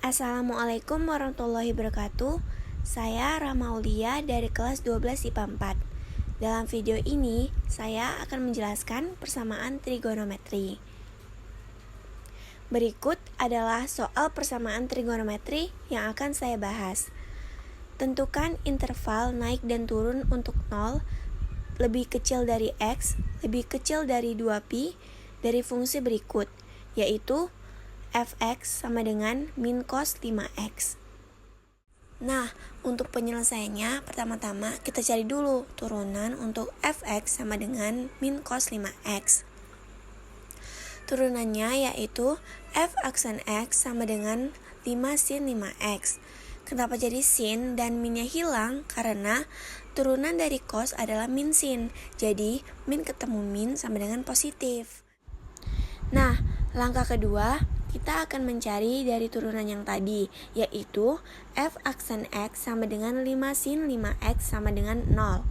Assalamualaikum warahmatullahi wabarakatuh. Saya Rahmaulia dari kelas 12 IPA 4. Dalam video ini, saya akan menjelaskan persamaan trigonometri. Berikut adalah soal persamaan trigonometri yang akan saya bahas. Tentukan interval naik dan turun untuk 0 lebih kecil dari X, lebih kecil dari 2pi dari fungsi berikut, yaitu fx sama dengan min cos 5x. Nah, untuk penyelesaiannya, pertama-tama kita cari dulu turunan untuk fx sama dengan min cos 5x. Turunannya yaitu f aksen x sama dengan 5 sin 5x. Kenapa jadi sin dan minnya hilang? Karena turunan dari cos adalah min sin. Jadi, min ketemu min sama dengan positif. Nah, langkah kedua, kita akan mencari dari turunan yang tadi, yaitu f aksen x sama dengan 5 sin 5x sama dengan 0.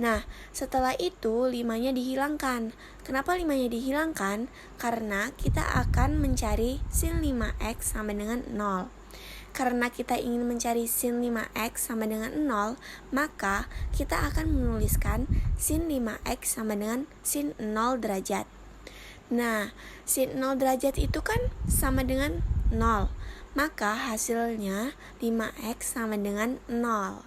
Nah, setelah itu 5-nya dihilangkan. Kenapa 5-nya dihilangkan? Karena kita akan mencari sin 5x sama dengan 0. Karena kita ingin mencari sin 5x sama dengan 0, maka kita akan menuliskan sin 5x sama dengan sin 0 derajat. Nah, sin 0 derajat itu kan sama dengan 0. Maka hasilnya 5x sama dengan 0.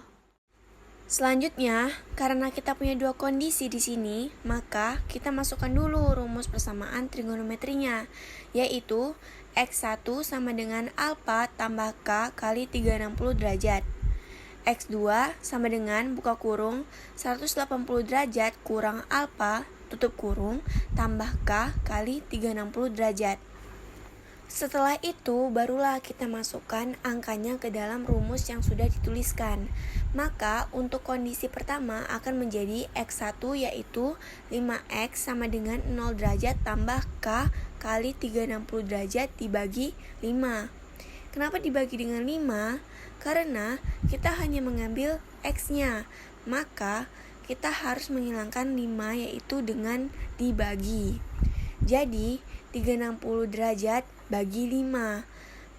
Selanjutnya, karena kita punya dua kondisi di sini, maka kita masukkan dulu rumus persamaan trigonometrinya, yaitu x1 sama dengan alfa tambah k kali 360 derajat. x2 sama dengan buka kurung 180 derajat kurang alfa tutup kurung tambah k kali 360 derajat. Setelah itu barulah kita masukkan angkanya ke dalam rumus yang sudah dituliskan. Maka untuk kondisi pertama akan menjadi x1 yaitu 5x sama dengan 0 derajat tambah k kali 360 derajat dibagi 5. Kenapa dibagi dengan 5? Karena kita hanya mengambil x-nya. Maka kita harus menghilangkan 5 yaitu dengan dibagi. Jadi 360 derajat bagi 5.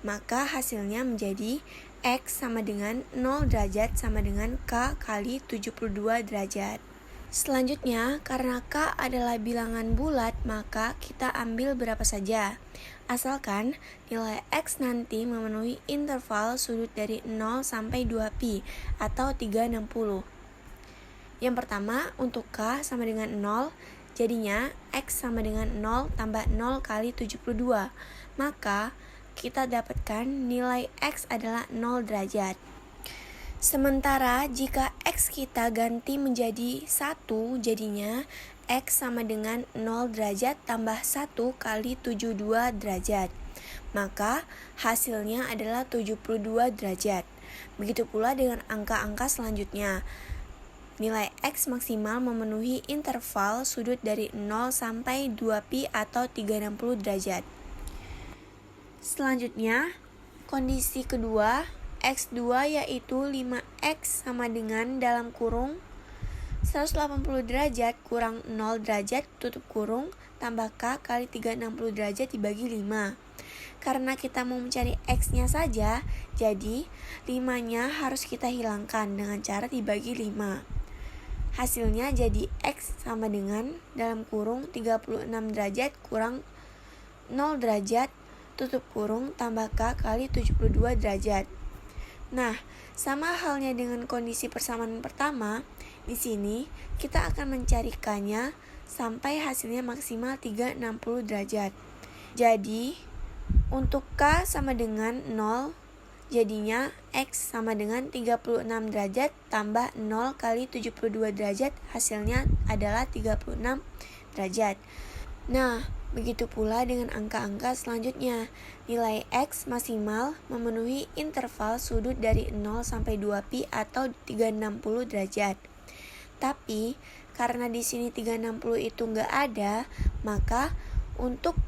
Maka hasilnya menjadi x sama dengan 0 derajat sama dengan k kali 72 derajat. Selanjutnya, karena k adalah bilangan bulat, maka kita ambil berapa saja. Asalkan nilai x nanti memenuhi interval sudut dari 0 sampai 2pi atau 360. Yang pertama, untuk k sama dengan 0, jadinya x sama dengan 0 tambah 0 kali 72. Maka, kita dapatkan nilai x adalah 0 derajat. Sementara, jika x kita ganti menjadi 1, jadinya x sama dengan 0 derajat tambah 1 kali 72 derajat. Maka, hasilnya adalah 72 derajat. Begitu pula dengan angka-angka selanjutnya. Nilai x maksimal memenuhi interval sudut dari 0 sampai 2pi atau 360 derajat. Selanjutnya, kondisi kedua, x2 yaitu 5x sama dengan dalam kurung 180 derajat kurang 0 derajat tutup kurung tambah k kali 360 derajat dibagi 5. Karena kita mau mencari x-nya saja, jadi 5-nya harus kita hilangkan dengan cara dibagi 5. Hasilnya jadi x sama dengan dalam kurung 36 derajat kurang 0 derajat tutup kurung tambah k kali 72 derajat. Nah, sama halnya dengan kondisi persamaan pertama, di sini kita akan mencari k-nya sampai hasilnya maksimal 360 derajat. Jadi, untuk k sama dengan 0, jadinya x sama dengan 36 derajat tambah 0 kali 72 derajat, hasilnya adalah 36 derajat. Nah, begitu pula dengan angka-angka selanjutnya. Nilai x maksimal memenuhi interval sudut dari 0 sampai 2pi atau 360 derajat. Tapi, karena di sini 360 itu nggak ada, maka untuk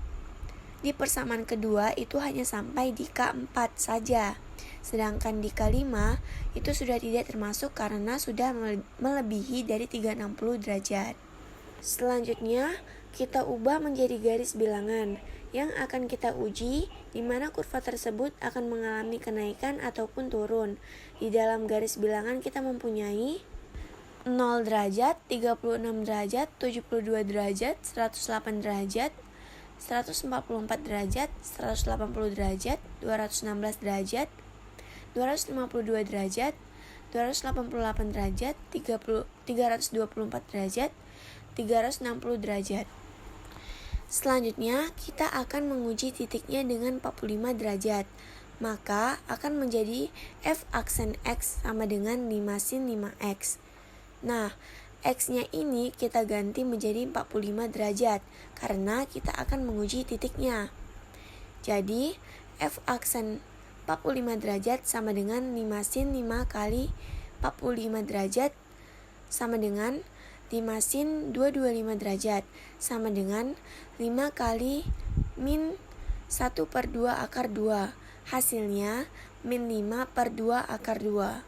di persamaan kedua itu hanya sampai di K4 saja. Sedangkan di K5 itu sudah tidak termasuk karena sudah melebihi dari 360 derajat. Selanjutnya, kita ubah menjadi garis bilangan, yang akan kita uji, di mana kurva tersebut akan mengalami kenaikan ataupun turun. Di dalam garis bilangan kita mempunyai 0 derajat, 36 derajat, 72 derajat, 108 derajat, 144 derajat, 180 derajat, 216 derajat, 252 derajat, 288 derajat, 324 derajat, 360 derajat. Selanjutnya, kita akan menguji titiknya dengan 45 derajat. Maka akan menjadi f aksen X sama dengan 5 sin 5X. Nah, X-nya ini kita ganti menjadi 45 derajat karena kita akan menguji titiknya. Jadi, f aksen 45 derajat sama dengan 5 sin 5 kali 45 derajat sama dengan 5 sin 225 derajat sama dengan 5 kali min 1/2 akar 2. Hasilnya min 5/2 akar 2.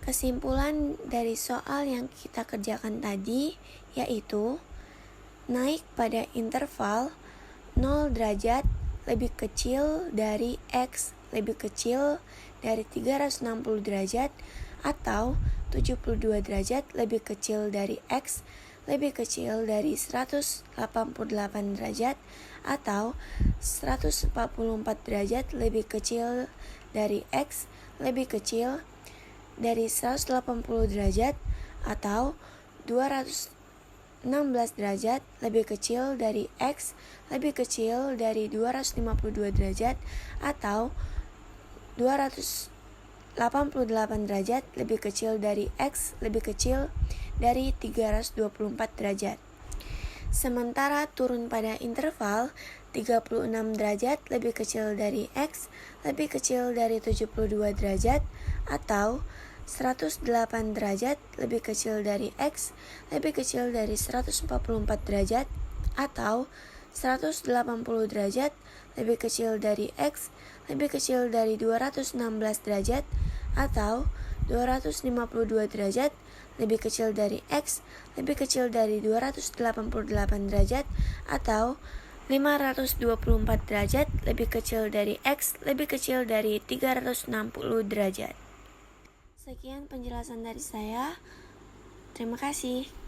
Kesimpulan dari soal yang kita kerjakan tadi yaitu naik pada interval 0 derajat lebih kecil dari X lebih kecil dari 360 derajat atau 72 derajat lebih kecil dari X lebih kecil dari 188 derajat atau 144 derajat lebih kecil dari X lebih kecil dari 180 derajat atau 216 derajat lebih kecil dari X lebih kecil dari 252 derajat atau 288 derajat lebih kecil dari X lebih kecil dari 324 derajat. Sementara turun pada interval 36 derajat lebih kecil dari X lebih kecil dari 72 derajat atau 108 derajat lebih kecil dari X lebih kecil dari 144 derajat atau 180 derajat lebih kecil dari X lebih kecil dari 216 derajat atau 252 derajat lebih kecil dari X lebih kecil dari 288 derajat atau 524 derajat lebih kecil dari X lebih kecil dari 360 derajat. Sekian penjelasan dari saya. Terima kasih.